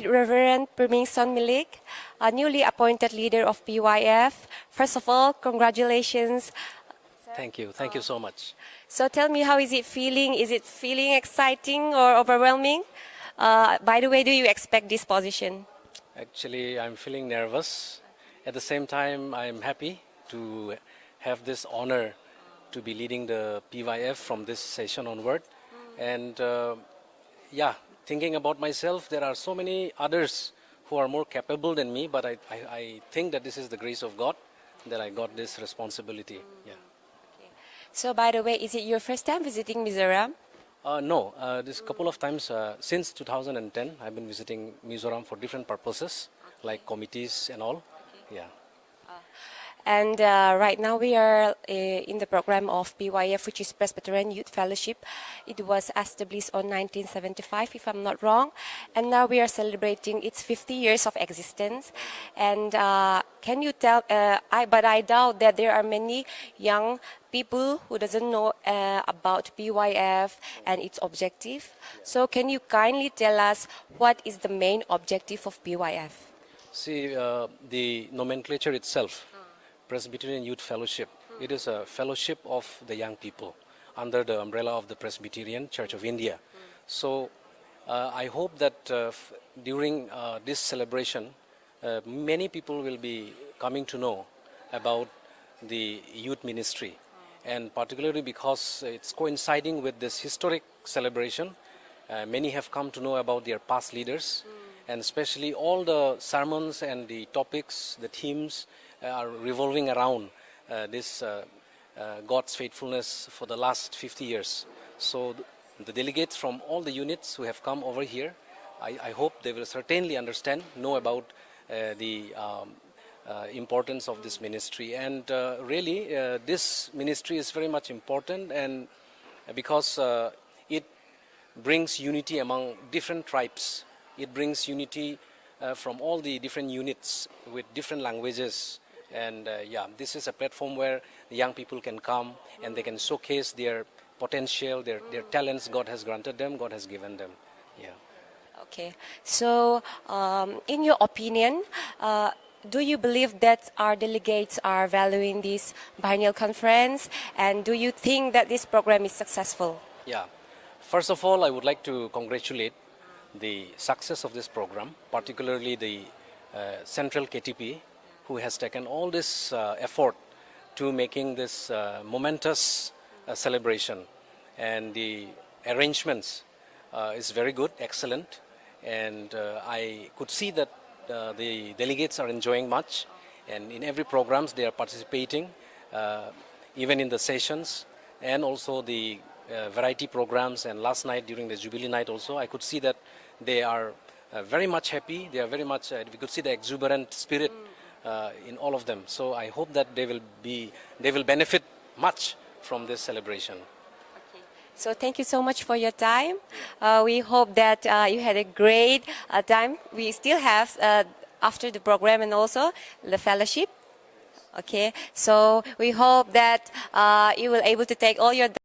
Right Reverend Primingson Millick, a newly appointed leader of PYF. First of all, congratulations. Thank you. Thank you so much. So tell me, how is it feeling? Is it feeling exciting or overwhelming? By the way, do you expect this position? Actually, I'm feeling nervous. At the same time, I'm happy to have this honor to be leading the PYF from this session onward. And yeah, thinking about myself, there are so many others who are more capable than me, but I think that this is the grace of God that I got this responsibility. Yeah. Okay. So by the way, is it your first time visiting Mizoram? No, this couple of times since 2010, I've been visiting Mizoram for different purposes, like committees and all. Yeah. And right now we are in the program of PYF, which is Presbyterian Youth Fellowship. It was established on 1975, if I'm not wrong. And now we are celebrating its 50 years of existence. And can you tell, but I doubt that there are many young people who doesn't know about PYF and its objective. So can you kindly tell us what is the main objective of PYF? See, the nomenclature itself, Presbyterian Youth Fellowship, it is a fellowship of the young people under the umbrella of the Presbyterian Church of India. So I hope that during this celebration, many people will be coming to know about the youth ministry, and particularly because it's coinciding with this historic celebration, many have come to know about their past leaders, and especially all the sermons and the topics, the themes are revolving around this God's faithfulness for the last 50 years. So the delegates from all the units who have come over here, I hope they will certainly understand, know about the importance of this ministry. And really, this ministry is very much important, and because it brings unity among different tribes. It brings unity from all the different units with different languages. And yeah, this is a platform where the young people can come and they can showcase their potential, their talents God has granted them, God has given them. Yeah. Okay. So, in your opinion, do you believe that our delegates are valuing this biennial conference, and do you think that this program is successful? Yeah. First of all, I would like to congratulate the success of this program, particularly the Central KTP, who has taken all this effort to making this momentous celebration. And the arrangements is very good, excellent, and I could see that the delegates are enjoying much, and in every programs they are participating, even in the sessions, and also the variety programs. And last night during the Jubilee night also, I could see that they are very much happy. They are very much, we could see the exuberant spirit in all of them. So I hope that they will benefit much from this celebration. Okay. So thank you so much for your time. We hope that you had a great time. We still have after the program and also the fellowship. Okay. So we hope that you will able to take all your